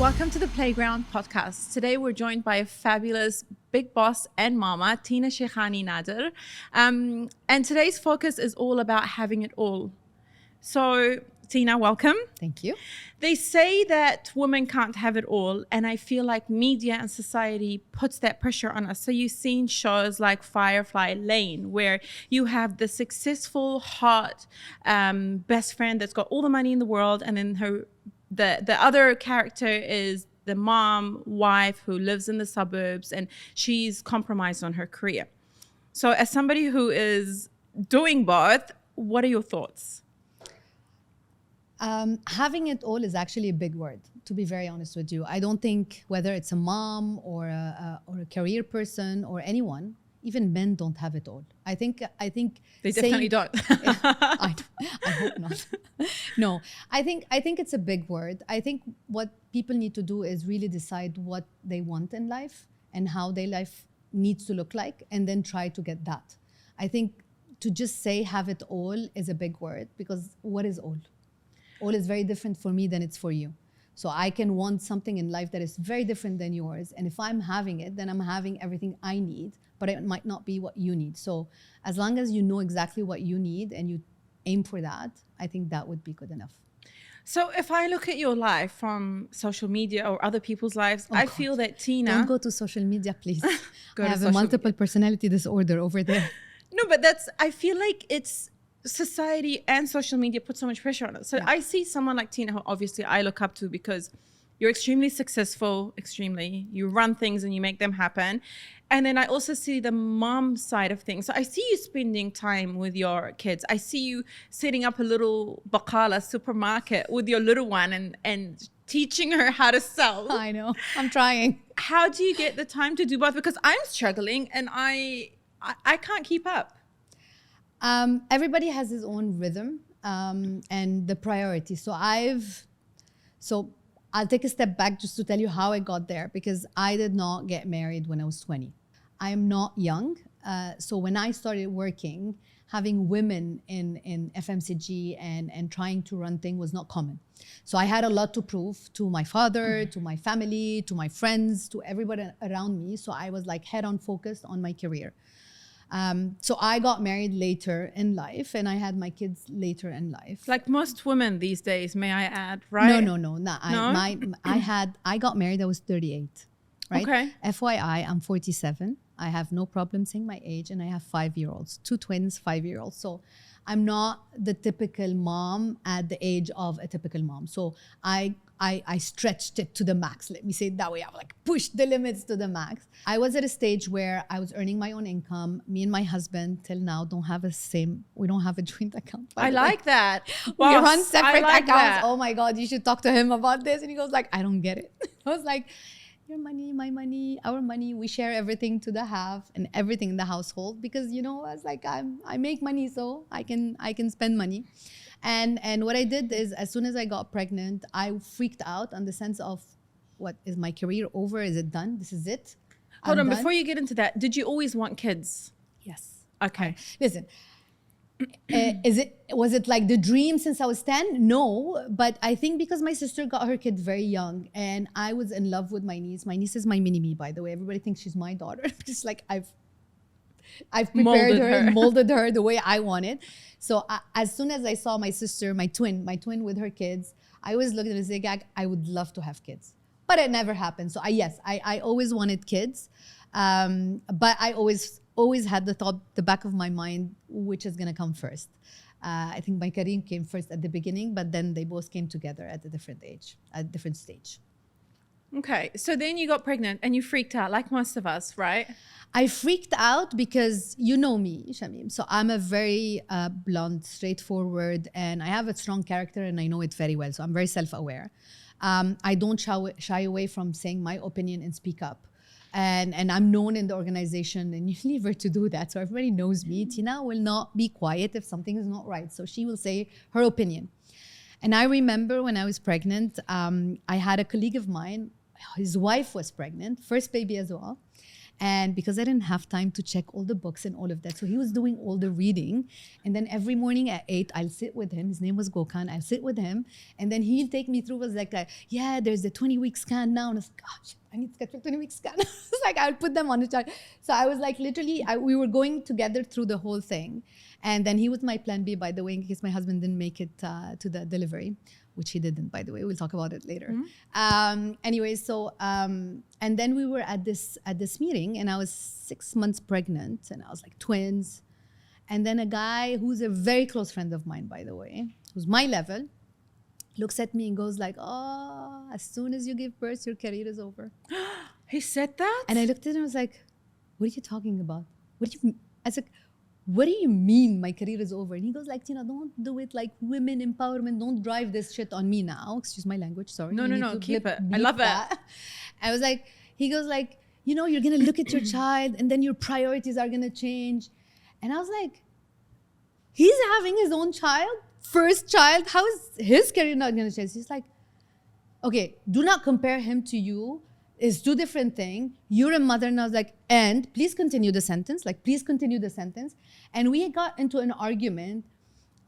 Welcome to the Playground podcast. Today we're joined by a fabulous big boss and mama, Chikhani Nader. And today's focus is all about having it all. So, Tina, welcome. Thank you. They say that women can't have it all, and I feel like media and society puts that pressure on us. So you've seen shows like Firefly Lane, where you have the successful, hot best friend that's got all the money in the world, and then the other character is the mom, wife who lives in the suburbs, and she's compromised on her career. So as somebody who is doing both, what are your thoughts? Having it all is actually a big word, to be very honest with you. I don't think whether it's a mom or a career person or anyone, even men don't have it all. I think they definitely don't. I hope not. No, I think it's a big word. I think what people need to do is really decide what they want in life and how their life needs to look like, and then try to get that. I think to just say have it all is a big word, because what is all? All is very different for me than it's for you. So I can want something in life that is very different than yours. And if I'm having it, then I'm having everything I need, but it might not be what you need. So as long as you know exactly what you need and you aim for that, I think that would be good enough. So if I look at your life from social media or other people's lives, I feel that Tina... Don't go to social media, please. I have a multiple personality disorder over there. No, but I feel like it's society and social media put so much pressure on us. So yeah. I see someone like Tina, who obviously I look up to because you're extremely successful, you run things and you make them happen. And then I also see the mom side of things. So I see you spending time with your kids. I see you setting up a little baqala supermarket with your little one and teaching her how to sell. I know, I'm trying. How do you get the time to do both? Because I'm struggling and I can't keep up. Everybody has his own rhythm and the priority. So I'll take a step back just to tell you how I got there, because I did not get married when I was 20. I am not young. So when I started working, having women in FMCG and trying to run things was not common. So I had a lot to prove to my father, to my family, to my friends, to everybody around me. So I was like head on focused on my career. So I got married later in life, and I had my kids later in life. Like most women these days, may I add, right? No. I got married, I was 38, right? Okay. FYI, I'm 47. I have no problem saying my age, and I have 5-year-olds, 2 twins, 5-year-olds. So I'm not the typical mom at the age of a typical mom. So I stretched it to the max. Let me say it that way. I like pushed the limits to the max. I was at a stage where I was earning my own income. Me and my husband till now we don't have a joint account. I like that. We run separate accounts. Oh my God, you should talk to him about this. And he goes like, I don't get it. I was like, your money, my money, our money. We share everything to the half and everything in the household, because I was like, I make money, so I can spend money. And what I did is, as soon as I got pregnant, I freaked out on the sense of, what, is my career over? Is it done? This is it? Hold on, before you get into that, did you always want kids? Yes. Okay. Listen, was it like the dream since I was 10? No, but I think because my sister got her kid very young and I was in love with my niece. My niece is my mini-me, by the way. Everybody thinks she's my daughter. Just like I've prepared her and molded her the way I wanted. So as soon as I saw my sister, my twin with her kids, I always looked at it and said, I would love to have kids. But it never happened. So I always wanted kids. But I always had the thought, the back of my mind, which is gonna come first. I think my career came first at the beginning, but then they both came together at a different stage. Okay, so then you got pregnant and you freaked out, like most of us, right? I freaked out because you know me, Shamim. So I'm a very blunt, straightforward, and I have a strong character and I know it very well. So I'm very self-aware. I don't shy away from saying my opinion and speak up. And I'm known in the organization, and you leave her to do that. So everybody knows me. Tina will not be quiet if something is not right. So she will say her opinion. And I remember when I was pregnant, I had a colleague of mine, his wife was pregnant, first baby as well. And because I didn't have time to check all the books and all of that, so he was doing all the reading. And then every morning at 8, I'll sit with him. His name was Gokhan. I'll sit with him. And then he'll take me through, was like, yeah, there's the 20-week scan now. And I was like, oh, shit, I need to schedule 20-week scan. It's like, I'll put them on the chart. So I was like, literally, we were going together through the whole thing. And then he was my plan B, by the way, in case my husband didn't make it to the delivery, which he didn't, by the way. We'll talk about it later. Anyway, so, and then we were at this meeting, and I was 6 months pregnant, and I was like twins. And then a guy who's a very close friend of mine, by the way, who's my level, looks at me and goes like, oh, as soon as you give birth, your career is over. He said that? And I looked at him and was like, what are you talking about? What do you, I was like, what do you mean my career is over? And he goes like, Tina, don't do it like women empowerment. Don't drive this shit on me now. Excuse my language, sorry. No, keep it. I love it. I was like, he goes like, you know, you're going to look at your child and then your priorities are going to change. And I was like, he's having his own child, first child. How is his career not going to change? He's like, okay, do not compare him to you. It's two different things. You're a mother. And I was like, and please continue the sentence. Like, please continue the sentence. And we got into an argument.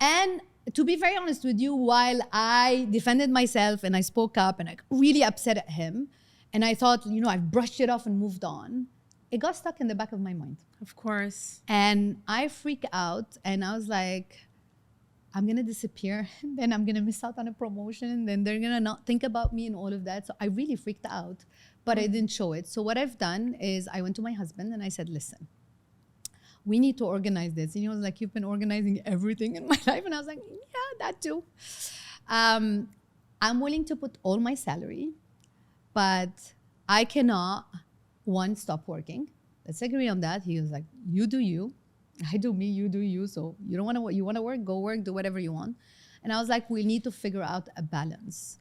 And to be very honest with you, while I defended myself and I spoke up and I really upset at him, and I thought, you know, I've brushed it off and moved on, it got stuck in the back of my mind. Of course. And I freaked out and I was like, I'm gonna disappear, and then I'm gonna miss out on a promotion, and then they're gonna not think about me and all of that. So I really freaked out, but I didn't show it. So what I've done is I went to my husband and I said, listen, we need to organize this. And he was like, you've been organizing everything in my life. And I was like, yeah, that too. I'm willing to put all my salary, but I cannot, one, stop working. Let's agree on that. He was like, you do you. I do me, you do you. So you don't want to, you want to work, go work, do whatever you want. And I was like, we need to figure out a balance.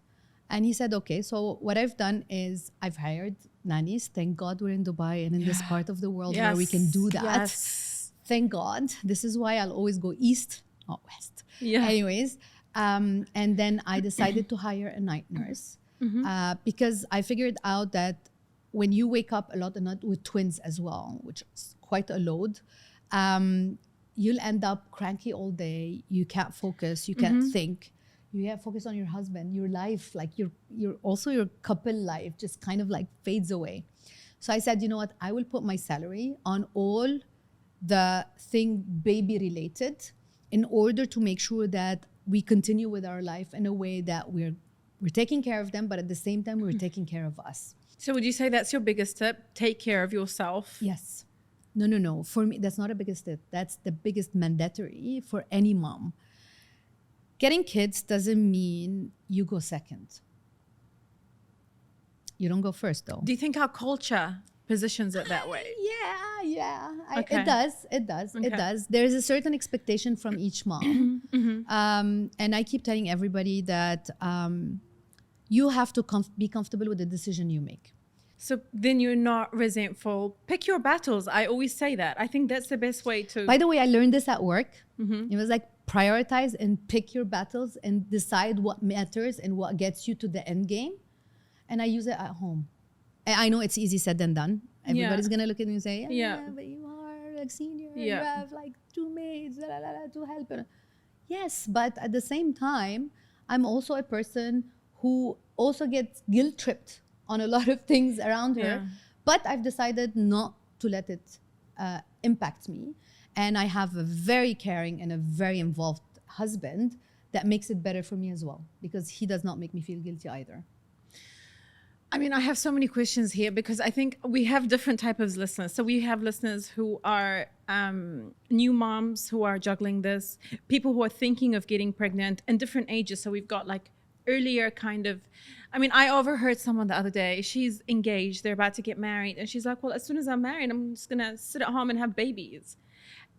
And he said, okay. So what I've done is I've hired nannies. Thank God we're in Dubai and in this part of the world where we can do that. Yes. Thank God. This is why I'll always go east, not west. Yeah. Anyways, and then I decided to hire a night nurse because I figured out that when you wake up a lot, and not with twins as well, which is quite a load, you'll end up cranky all day. You can't focus. You can't think. You have focus on your husband, your life, like your also your couple life just kind of like fades away. So I said, you know what? I will put my salary on all the thing baby related in order to make sure that we continue with our life in a way that we're taking care of them, but at the same time, we're taking care of us. So would you say that's your biggest tip? Take care of yourself? Yes. No. For me, that's not a biggest tip. That's the biggest mandatory for any mom. Getting kids doesn't mean you go second. You don't go first, though. Do you think our culture positions it that way? Yeah. Okay. It does. There's a certain expectation from each mom. And I keep telling everybody that you have to be comfortable with the decision you make. So then you're not resentful. Pick your battles. I always say that. I think that's the best way to... By the way, I learned this at work. It was like prioritize and pick your battles and decide what matters and what gets you to the end game. And I use it at home. I know it's easy said than done. Everybody's going to look at me and say, yeah, but you are like senior. You have like 2 maids to help. Yes, but at the same time, I'm also a person who also gets guilt-tripped on a lot of things around her. But I've decided not to let it impact me. And I have a very caring and a very involved husband that makes it better for me as well, because he does not make me feel guilty either. I mean, I have so many questions here because I think we have different types of listeners. So we have listeners who are new moms who are juggling this, people who are thinking of getting pregnant in different ages. So we've got like earlier kind of, I mean, I overheard someone the other day, she's engaged, they're about to get married. And she's like, well, as soon as I'm married, I'm just going to sit at home and have babies.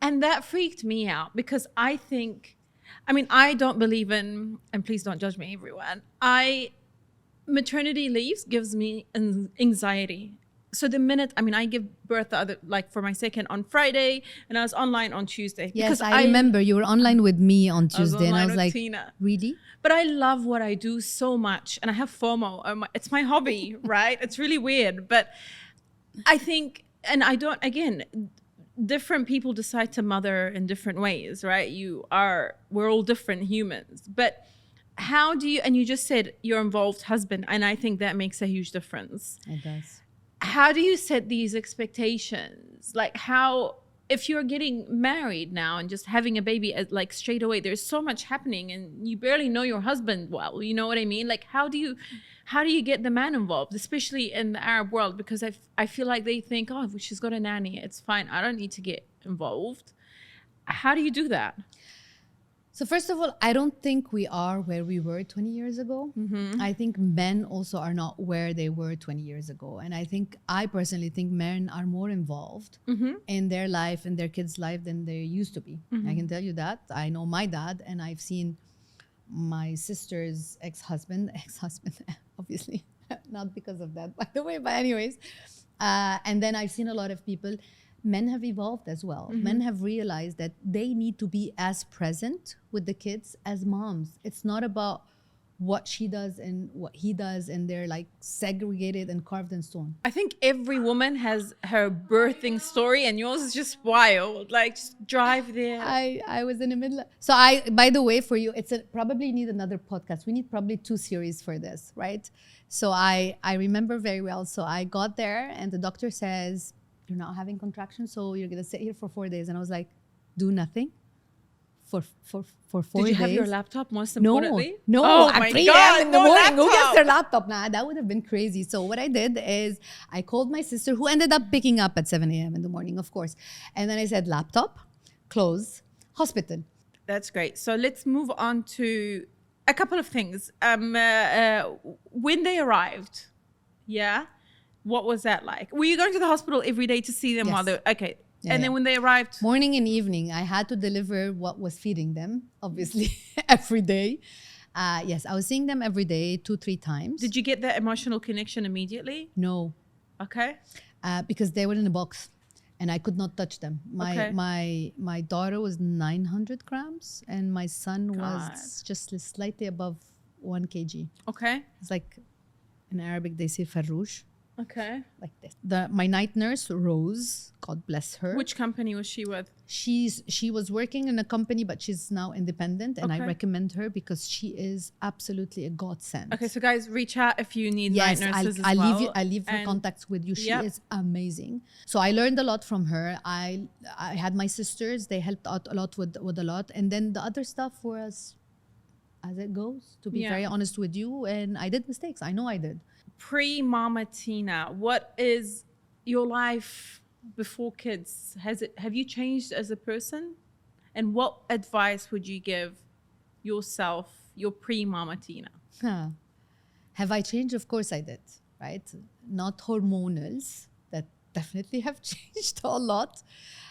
And that freaked me out because I think, I mean, I don't believe in, and please don't judge me, everyone. Maternity leaves gives me anxiety. So the minute, I mean, I give birth for my second on Friday, and I was online on Tuesday. Yes, I remember you were online with me on Tuesday, and I was like, Tina. Really? But I love what I do so much, and I have FOMO. It's my hobby, right? It's really weird, but I think and I don't, again, different people decide to mother in different ways, right? We're all different humans. But how do you, and you just said your involved husband, and I think that makes a huge difference. It does. How do you set these expectations? Like, how, if you're getting married now and just having a baby, like straight away, there's so much happening and you barely know your husband well, you know what I mean? Like, how do you get the man involved, especially in the Arab world? Because I feel like they think, oh, if she's got a nanny, it's fine, I don't need to get involved. How do you do that? So first of all, I don't think we are where we were 20 years ago. I think men also are not where they were 20 years ago. And I personally think men are more involved in their life and their kids' life than they used to be. I can tell you that. I know my dad, and I've seen my sister's ex-husband, obviously, not because of that, by the way, but anyways. And then I've seen a lot of people. Men have evolved as well. Men have realized that they need to be as present with the kids as moms. It's not about what she does and what he does, and they're like segregated and carved in stone. I think every woman has her birthing story, and yours is just wild. Like, just drive there. I was in the middle. By the way, for you, probably need another podcast. We need probably 2 series for this, right? So I remember very well. So I got there and the doctor says, you're not having contractions, so you're gonna sit here for 4 days. And I was like, do nothing for 4 days. Did you have your laptop, most importantly? No, oh at my 3 God, a.m. in the no morning. Who laptop. gets their laptop? Nah, that would have been crazy. So what I did is I called my sister, who ended up picking up at 7 a.m. in the morning, of course. And then I said, laptop, clothes, hospital. That's great. So let's move on to a couple of things. When they arrived, what was that like? Were you going to the hospital every day to see them while they? Okay. And then when they arrived? Morning and evening. I had to deliver what was feeding them, obviously, every day. Yes, I was seeing them every day, 2-3 times. Did you get that emotional connection immediately? No. Okay. Because they were in a box and I could not touch them. My daughter was 900 grams and my son was just slightly above 1 kg. Okay. It's like, in Arabic, they say farrouj. Okay. Like this. My night nurse, Rose, God bless her. Which company was she with? She was working in a company, but she's now independent, and I recommend her because she is absolutely a godsend. Okay, so guys, reach out if you need night nurses as well. I'll leave her contacts with you. She is amazing. So I learned a lot from her. I had my sisters; they helped out a lot with a lot, and then the other stuff was as it goes. To be very honest with you, and I did mistakes. I know I did. Pre-Mama Tina, what is your life before kids? Have you changed as a person? And what advice would you give yourself, your pre-Mama Tina? Have I changed? Of course I did, right? Not hormonals, that definitely have changed a lot.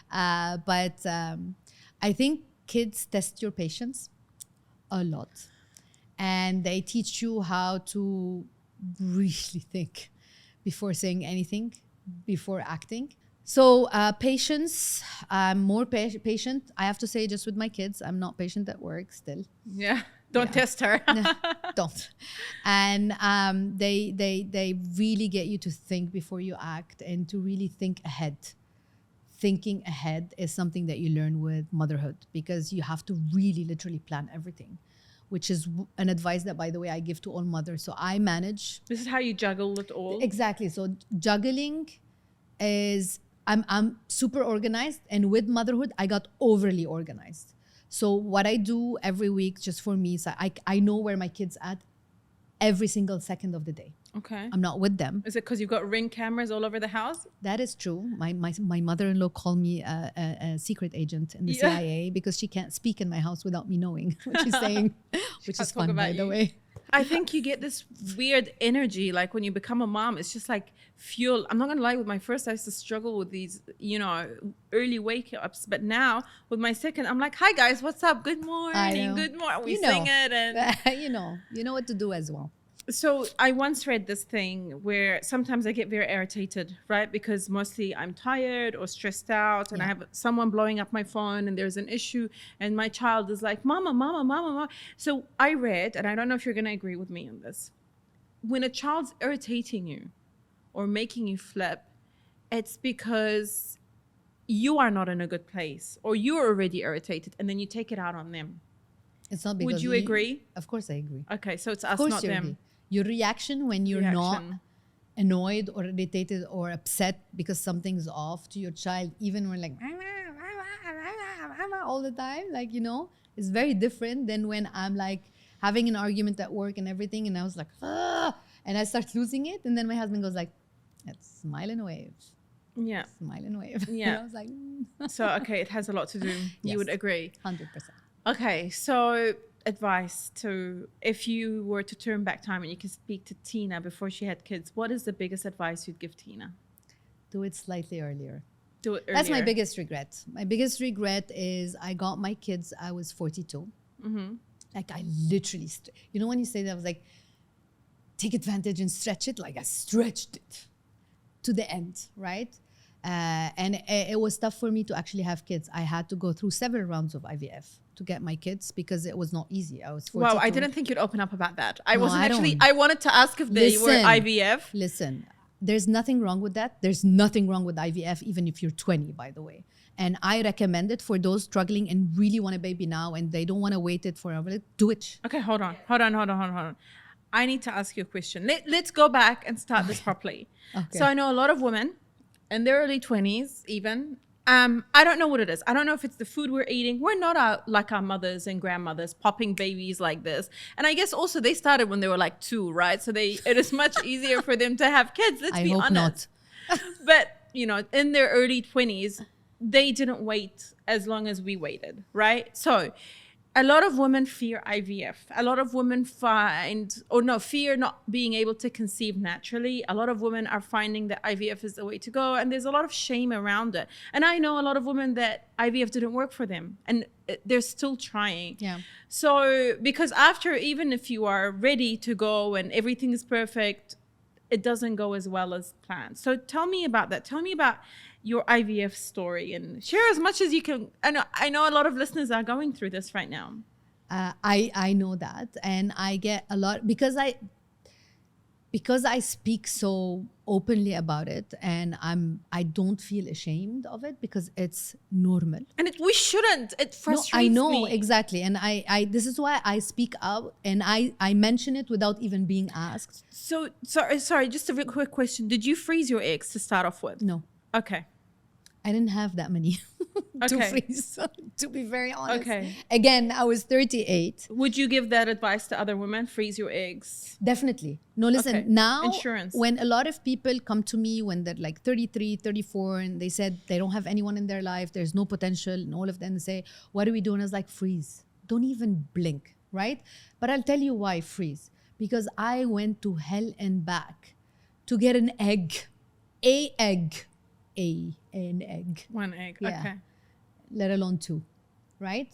But I think kids test your patience a lot. And they teach you how to really think before saying anything, before acting. So patience, I'm more patient. I have to say, just with my kids, I'm not patient at work still. Yeah, don't test her. Don't. And they really get you to think before you act and to really think ahead. Thinking ahead is something that you learn with motherhood because you have to really literally plan everything, which is an advice that, by the way, I give to all mothers. So I manage. This is how you juggle it all. Exactly. So juggling is, I'm super organized, and with motherhood, I got overly organized. So what I do every week, just for me, is I know where my kids at every single second of the day. Okay. I'm not with them. Is it because you've got Ring cameras all over the house? That is true. My mother-in-law called me a secret agent in the CIA because she can't speak in my house without me knowing what she's saying, which is fun, by the way. I think you get this weird energy, like when you become a mom, it's just like fuel. I'm not gonna lie, with my first, I used to struggle with these, early wake ups. But now with my second, I'm like, hi guys, what's up? Good morning, good morning. We sing it, and you know what to do as well. So I once read this thing where sometimes I get very irritated, right? Because mostly I'm tired or stressed out and I have someone blowing up my phone and there's an issue and my child is like, mama, mama, mama, mama. So I read, and I don't know if you're going to agree with me on this. When a child's irritating you or making you flip, it's because you are not in a good place or you're already irritated and then you take it out on them. It's not because Would you agree? Of course I agree. Okay, so it's Of us, course not you them. agree. Your reaction when you're not annoyed or irritated or upset because something's off to your child, even when like all the time, like, you know, is very different than when I'm like having an argument at work and everything, and I was like, and I start losing it, and then my husband goes like, let's smile and wave. Yeah. Smile and wave. Yeah. And I was like, So, okay, it has a lot to do. You would agree. 100%. Okay, so advice to, if you were to turn back time and you could speak to Tina before she had kids, what is the biggest advice you'd give Tina? Do it slightly earlier. Do it earlier. That's my biggest regret. My biggest regret is I got my kids, I was 42. Mm-hmm. Like I literally, you know when you say that, I was like, take advantage and stretch it. Like I stretched it to the end, right? And it was tough for me to actually have kids. I had to go through several rounds of IVF to get my kids because it was not easy. I was 42. Wow, I didn't think you'd open up about that. I wanted to ask if they were IVF. Listen, there's nothing wrong with that. There's nothing wrong with IVF, even if you're 20, by the way. And I recommend it for those struggling and really want a baby now and they don't want to wait it forever. Do it. Okay, hold on. I need to ask you a question. Let's go back and start this properly. Okay. So I know a lot of women in their early 20s even. I don't know what it is. I don't know if it's the food we're eating. We're not like our mothers and grandmothers popping babies like this. And I guess also they started when they were like 2, right? So it is much easier for them to have kids. Let's be honest. Not. But, you know, in their early 20s, they didn't wait as long as we waited, right? So a lot of women fear IVF. A lot of women fear not being able to conceive naturally. A lot of women are finding that IVF is the way to go, and there's a lot of shame around it. And I know a lot of women that IVF didn't work for them, and they're still trying. Yeah. So, because after, even if you are ready to go and everything is perfect, it doesn't go as well as planned. So tell me about that. Tell me about your IVF story and share as much as you can. I know a lot of listeners are going through this right now. I know that, and I get a lot because I speak so openly about it, and I don't feel ashamed of it because it's normal. And we shouldn't. It frustrates me. I know exactly, and I this is why I speak out and I mention it without even being asked. So sorry, just a real quick question. Did you freeze your eggs to start off with? No. Okay. I didn't have that many to Okay. freeze, to be very honest. Okay. Again, I was 38. Would you give that advice to other women? Freeze your eggs. Definitely. No, listen, Okay. now Insurance. when a lot of people come to me when they're like 33, 34, and they said they don't have anyone in their life, there's no potential, and all of them say, what do we do? And I was like, freeze. Don't even blink, right? But I'll tell you why freeze. Because I went to hell and back to get an egg. An egg. 1 egg. Yeah. Okay. Let alone 2, right?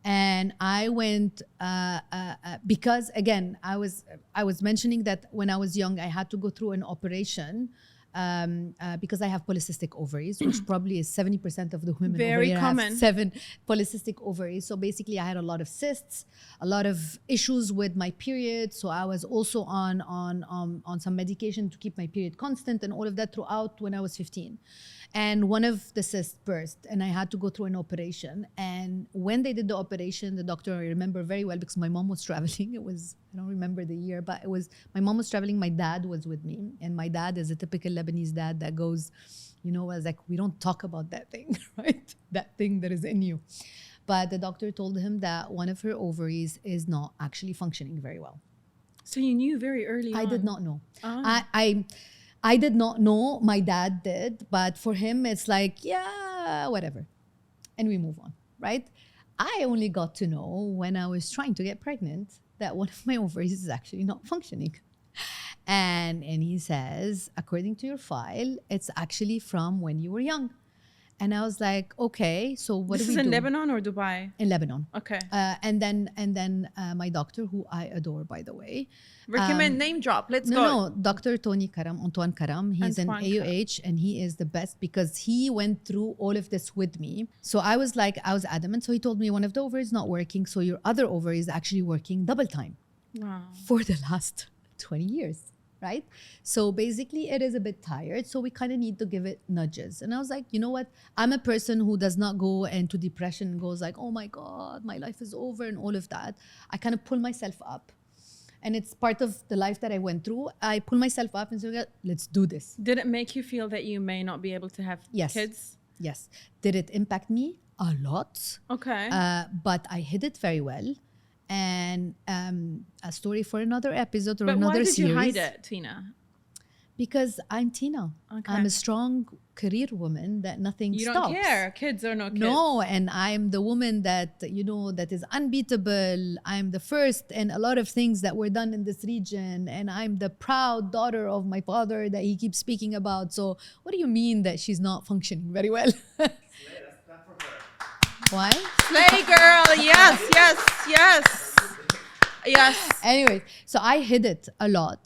And I went because again I was mentioning that when I was young I had to go through an operation because I have polycystic ovaries, which probably is 70% of the women Very over here common. have 7 polycystic ovaries. So basically I had a lot of cysts, a lot of issues with my period. So I was also on some medication to keep my period constant and all of that throughout when I was 15. And one of the cysts burst and I had to go through an operation. And when they did the operation, the doctor, I remember very well because my mom was traveling. I don't remember the year, but my mom was traveling. My dad was with me. And my dad is a typical Lebanese dad that goes, you know, was like, we don't talk about that thing, right? That thing that is in you. But the doctor told him that one of her ovaries is not actually functioning very well. So you knew very early on. I did not know. Oh. I did not know. My dad did, but for him, it's like, yeah, whatever. And we move on, right? I only got to know when I was trying to get pregnant that one of my ovaries is actually not functioning. And he says, according to your file, it's actually from when you were young. And I was like, okay, so what do we do? This is in Lebanon or Dubai? In Lebanon. Okay. And then my doctor, who I adore, by the way. Recommend name drop. Let's go. No, Dr. Antoine Karam. He's an Antoine AUH and he is the best because he went through all of this with me. So I was adamant. So he told me one of the ovaries is not working. So your other ovary is actually working double time Wow. for the last 20 years, right? So basically, it is a bit tired. So we kind of need to give it nudges. And I was like, you know what? I'm a person who does not go into depression and goes like, oh my God, my life is over and all of that. I kind of pull myself up. And it's part of the life that I went through. I pull myself up and say, let's do this. Did it make you feel that you may not be able to have Yes. kids? Yes. Did it impact me? A lot. Okay. But I hid it very well. And a story for another episode or But another why did series. you hide it, Tina? Because I'm Tina. Okay. I'm a strong career woman that nothing You stops. don't care. Kids or no kids. No, and I'm the woman that, you know, that is unbeatable. I'm the first in a lot of things that were done in this region. And I'm the proud daughter of my father that he keeps speaking about. So what do you mean that she's not functioning very well? Why? Slay girl. Yes, yes, yes. Yes. Anyway, so I hid it a lot.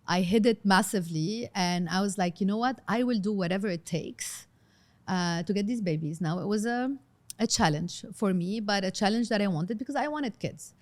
I hid it massively. And I was like, you know what? I will do whatever it takes to get these babies. Now, it was a challenge for me, but a challenge that I wanted because I wanted kids.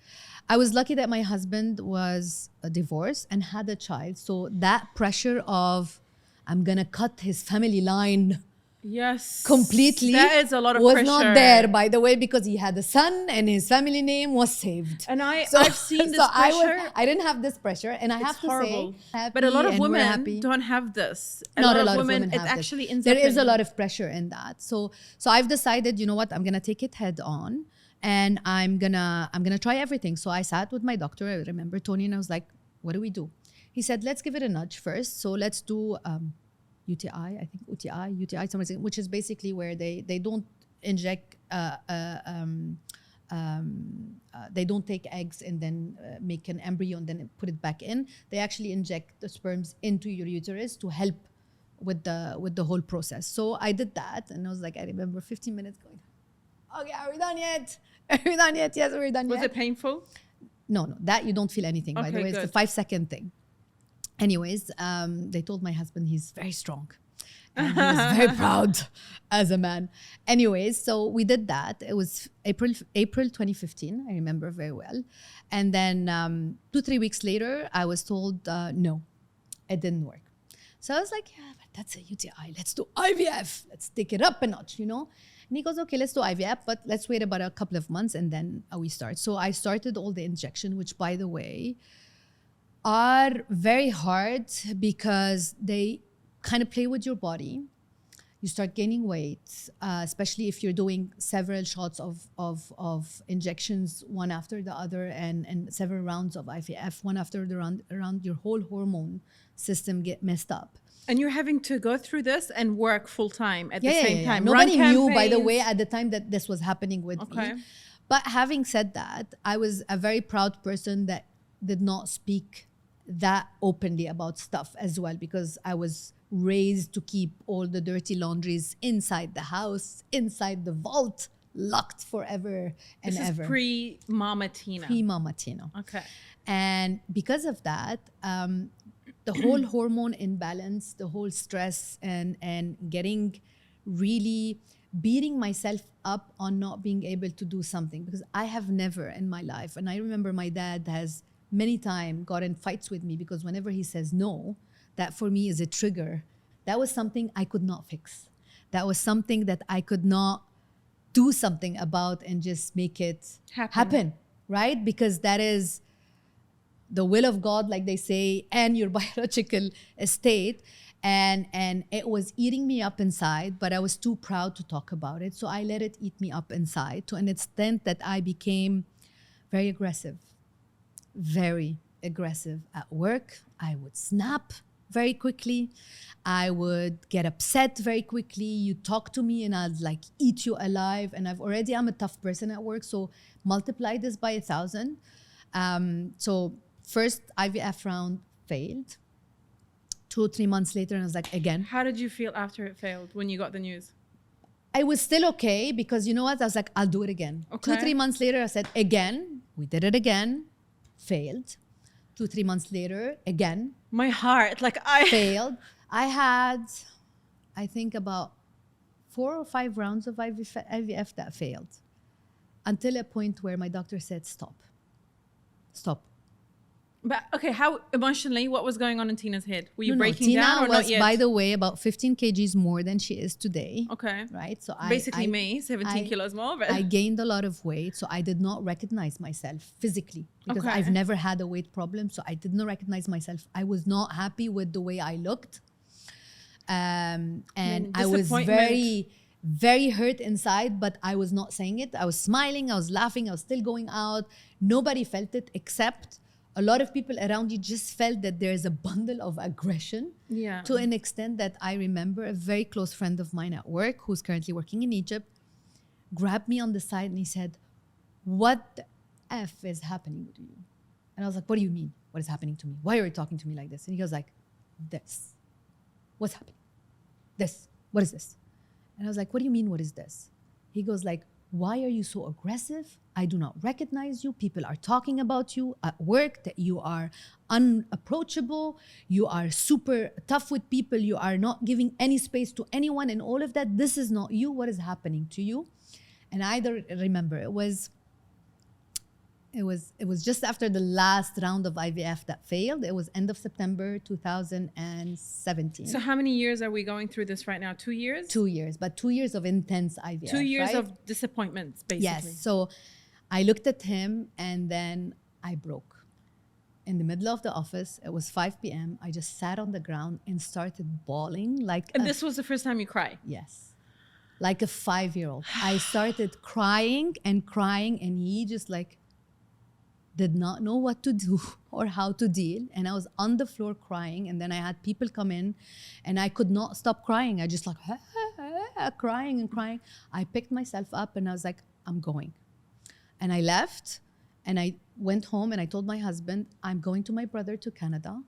I was lucky that my husband was divorced and had a child. So that pressure of, I'm going to cut his family line Yes. completely That is a lot of was pressure. not there, by the way, because he had a son and his family name was saved. And I've seen this pressure. I didn't have this pressure, and I It's have to horrible. say, But a lot of happy and we're women happy. don't have this. Not a lot of women it have actually this. ends There up is in- a lot of pressure in that. So I've decided, you know what, I'm gonna take it head on, and I'm gonna try everything. So I sat with my doctor. I remember Tony, and I was like, what do we do? He said, let's give it a nudge first. So let's do UTI, I think UTI, something, which is basically where they don't inject, they don't take eggs and then make an embryo and then put it back in. They actually inject the sperms into your uterus to help with the whole process. So I did that, and I was like, I remember 15 minutes going, okay, are we done yet? Are we done yet? Yes, we're done Was yet. it painful? No, that you don't feel anything, by the Okay, way. It's good. a 5-second thing. Anyways, they told my husband he's very strong. And he was very proud as a man. Anyways, so we did that. It was April 2015, I remember very well. And then 2-3 weeks later, I was told, no, it didn't work. So I was like, yeah, but that's a UTI. Let's do IVF. Let's take it up a notch, you know? And he goes, okay, let's do IVF, but let's wait about a couple of months and then we start. So I started all the injection, which, by the way, are very hard because they kind of play with your body. You start gaining weight, especially if you're doing several shots of injections, one after the other, and several rounds of IVF, one after the round, around your whole hormone system get messed up. And you're having to go through this and work full time at the same time. Nobody Run knew, by the campaigns. way, at the time that this was happening with Okay. me. But having said that, I was a very proud person that did not speak that openly about stuff as well, because I was raised to keep all the dirty laundries inside the house, inside the vault, locked forever and This ever. is pre-Mama Tina. Pre-Mama Tina. Okay. And because of that, the whole hormone imbalance, the whole stress, and getting really beating myself up on not being able to do something, because I have never in my life, and I remember my dad has many times got in fights with me because whenever he says no, that for me is a trigger. That was something I could not fix. That was something that I could not do something about and just make it happen, right? Because that is the will of God, like they say, and your biological state. And it was eating me up inside, but I was too proud to talk about it. So I let it eat me up inside to an extent that I became very aggressive at work. I would snap very quickly. I would get upset very quickly. You talk to me and I'd like eat you alive. And I'm a tough person at work. So multiply this by 1,000. So first IVF round failed. 2 or 3 months later, and I was like, again. How did you feel after it failed when you got the news? I was still okay because you know what? I was like, I'll do it again. Okay. 2-3 months later, I said, again. We did it again. Failed. 2-3 months later, again. My heart, Failed. I had, I think, about 4 or 5 rounds of IVF that failed. Until a point where my doctor said, stop. But okay, how emotionally, what was going on in Tina's head? Were you No, breaking Tina down or was, not yet? by the way, about 15 kgs more than she is today. Okay. Right? So Basically me, 17 I- kilos more. But I gained a lot of weight, so I did not recognize myself physically because Okay. I've never had a weight problem. So I did not recognize myself. I was not happy with the way I looked. And I was disappointment. very, very hurt inside, but I was not saying it. I was smiling, I was laughing, I was still going out. Nobody felt it except a lot of people around you just felt that there's a bundle of aggression. Yeah. To an extent that I remember a very close friend of mine at work who's currently working in Egypt grabbed me on the side and he said, "What the F is happening to you?" And I was like, "What do you mean? What is happening to me? Why are you talking to me like this?" And he goes like, "This. What's happening? This. What is this?" And I was like, "What do you mean, what is this?" He goes like, "Why are you so aggressive? I do not recognize you. People are talking about you at work that you are unapproachable. You are super tough with people. You are not giving any space to anyone and all of that. This is not you. What is happening to you?" And I don't remember. It was just after the last round of IVF that failed. It was end of September 2017. So how many years are we going through this right now? 2 years? 2 years, but 2 years of intense IVF. 2 years right? of disappointments, basically. Yes. So I looked at him and then I broke. In the middle of the office, it was 5 p.m. I just sat on the ground and started bawling like And this was the first time you cried? yes, like a 5-year-old. I started crying, and he just like did not know what to do or how to deal. And I was on the floor crying, and then I had people come in and I could not stop crying. I just like crying and crying. I picked myself up and I was like, I'm going. And I left and I went home and I told my husband, I'm going to my brother to Canada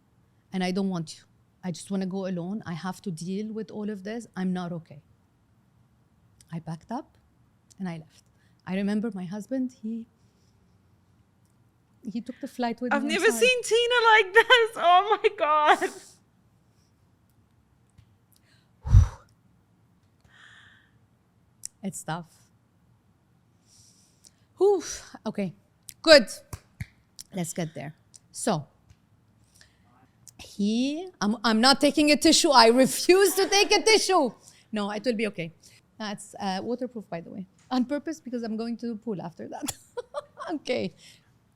and I don't want you. I just want to go alone. I have to deal with all of this. I'm not okay. I packed up and I left. I remember my husband, he took the flight with me. I've never seen Tina like this. Oh my God. It's tough. Whew. Okay, good. Let's get there. So, I'm not taking a tissue. I refuse to take a tissue. No, it will be okay. That's waterproof, by the way. On purpose, because I'm going to the pool after that. Okay.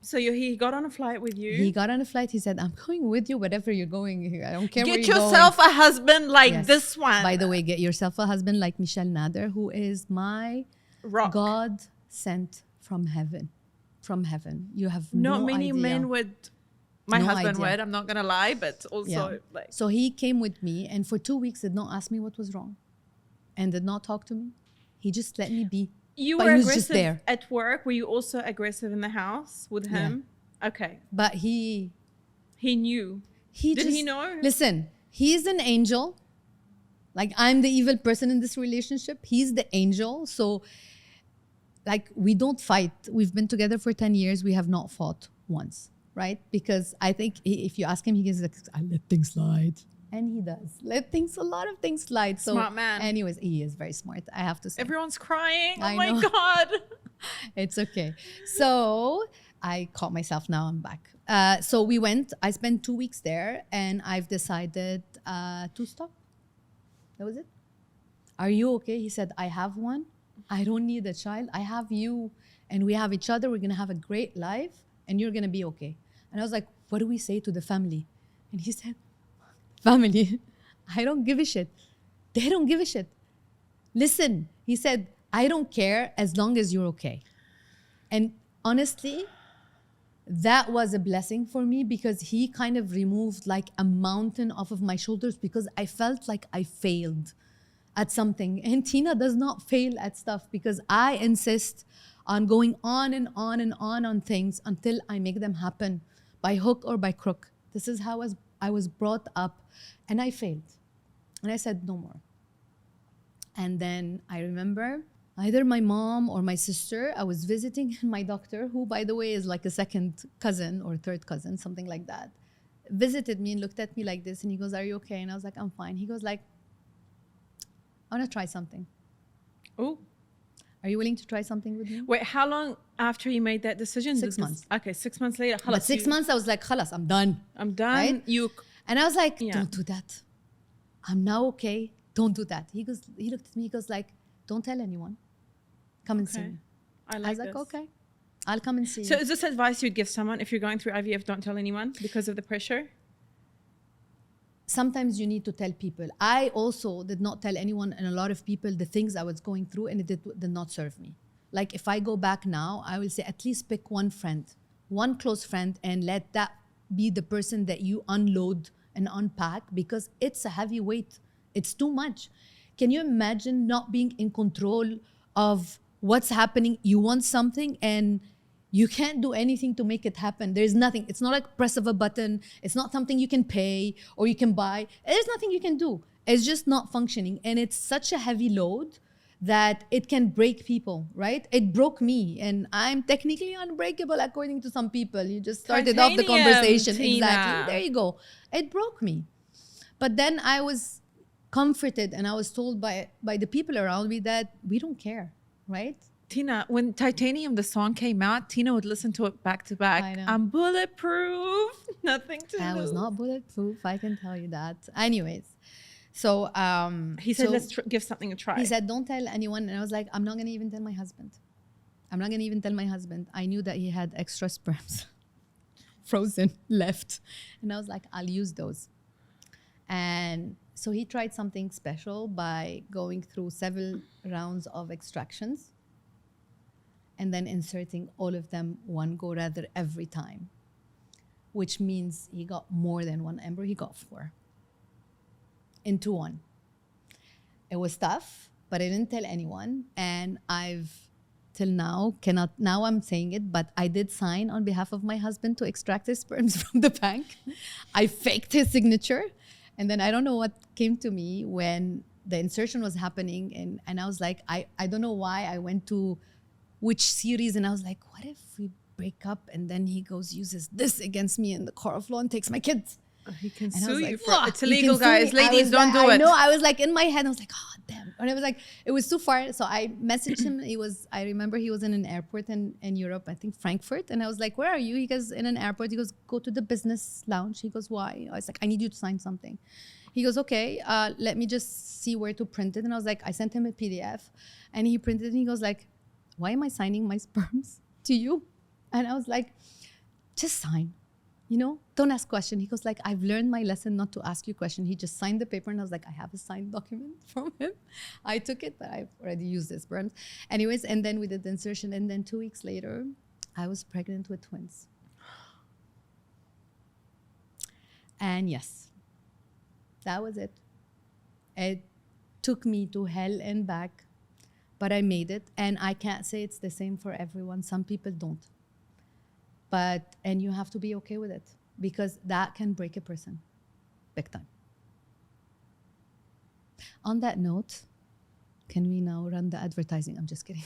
So he got on a flight with you? He got on a flight. He said, I'm going with you wherever you're going here. I don't care where Get you're yourself going. a husband like Yes. this one. By the way, get yourself a husband like Chikhani Nader, who is my Rock. God sent from heaven. From heaven. You have no Not many idea. men would. My No husband idea. would. I'm not gonna lie, but also like. So he came with me, and for 2 weeks did not ask me what was wrong, and did not talk to me. He just let me be. You But were he was just aggressive there. at work. Were you also aggressive in the house with him? Okay. But he knew. Did just, he know? Listen, he's an angel. Like, I'm the evil person in this relationship. He's the angel. So, like, we don't fight. We've been together for 10 years. We have not fought once, right? Because I think if you ask him, he gives like, I let things slide. And he does. A lot of things slide. So, Smart man. anyways, he is very smart, I have to say. Everyone's crying. Oh I my know. God. It's okay. So I caught myself now. I'm back. So we went. I spent 2 weeks there, and I've decided to stop. That was it. Are you okay? He said, I have one. I don't need a child. I have you, and we have each other. We're gonna have a great life, and you're gonna be okay. And I was like, what do we say to the family? And he said, family, I don't give a shit. They don't give a shit. Listen, he said, I don't care as long as you're okay. And honestly, that was a blessing for me because he kind of removed like a mountain off of my shoulders because I felt like I failed at something. And Tina does not fail at stuff because I insist on going on and on and on things until I make them happen by hook or by crook. This is how I was brought up, and I failed. And I said, no more. And then I remember either my mom or my sister, I was visiting my doctor, who, by the way, is like a second cousin or third cousin, something like that, visited me and looked at me like this. And he goes, are you okay? And I was like, I'm fine. He goes like, I want to try something. Oh. Are you willing to try something with me? Wait, how long After you made that decision? 6 months. Okay, 6 months later. But 6 months, I was like, khalas, I'm done. I'm done. Right? And I was like, Yeah. don't do that. I'm now okay. Don't do that. He looked at me, he goes like, don't tell anyone. Come and see Okay. me. I I was like, okay, I'll come and see So you. is this advice you'd give someone if you're going through IVF, don't tell anyone because of the pressure? Sometimes you need to tell people. I also did not tell anyone and a lot of people the things I was going through, and it did not serve me. Like if I go back now, I will say at least pick one friend, one close friend, and let that be the person that you unload and unpack, because it's a heavy weight. It's too much. Can you imagine not being in control of what's happening? You want something and you can't do anything to make it happen. There's nothing. It's not like press of a button. It's not something you can pay or you can buy. There's nothing you can do. It's just not functioning. And it's such a heavy load that it can break people, right? It broke me, and I'm technically unbreakable according to some people. You just started off the conversation. Tina. Exactly. There you go. It broke me. But then I was comforted, and I was told by the people around me that we don't care, right? Tina, when Titanium, the song came out, Tina would listen to it back to back. I know. I'm bulletproof. Nothing to I lose. was not bulletproof, I can tell you that. Anyways, so He said, so let's give something a try. he said, don't tell anyone. And I was like, I'm not going to even tell my husband. I'm not going to even tell my husband. I knew that he had extra sperms frozen left. And I was like, I'll use those. And so he tried something special by going through several rounds of extractions and then inserting all of them one go, rather every time, which means he got more than one embryo. He got 4 into one. It was tough, but I didn't tell anyone. And I've till now cannot, now I'm saying it, but I did sign on behalf of my husband to extract his sperms from the bank. I faked his signature. And then I don't know what came to me when the insertion was happening. And I was like, I don't know why I went to which series. And I was like, what if we break up and then he goes, uses this against me in the court of law and takes my kids? He can And I sue was you like, for "Fuck, it. It's you illegal, can sue me." guys. Ladies, was don't like, do it. I know. I was like in my head. I was like, oh damn. And I was like, it was too far. So I messaged him. I remember he was in an airport in Europe, I think Frankfurt. And I was like, where are you? He goes, in an airport. He goes, go to the business lounge. He goes, why? I was like, I need you to sign something. He goes, okay, let me just see where to print it. And I was like, I sent him a PDF and he printed it. And he goes like, why am I signing my sperms to you? And I was like, just sign. You know, don't ask questions. He goes like, I've learned my lesson not to ask you questions. He just signed the paper and I was like, I have a signed document from him. I took it, but I've already used this sperms. Anyways, and then we did the insertion. And then 2 weeks later, I was pregnant with twins. And yes, that was it. It took me to hell and back, but I made it. And I can't say it's the same for everyone. Some people don't. And you have to be okay with it, because that can break a person big time. On that note, can we now run the advertising? I'm just kidding.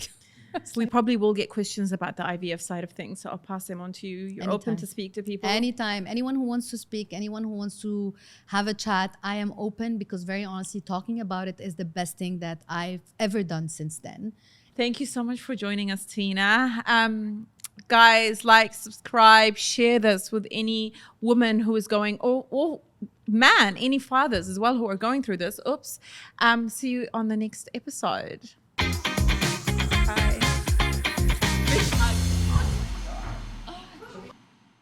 We probably will get questions about the IVF side of things, so I'll pass them on to you. You're open Anytime. to speak to people. Anytime. Anyone who wants to speak, anyone who wants to have a chat, I am open, because very honestly, talking about it is the best thing that I've ever done since then. Thank you so much for joining us, Tina. Guys, like, subscribe, share this with any woman who is going, or man, any fathers as well who are going through this. Oops. See you on the next episode. Bye.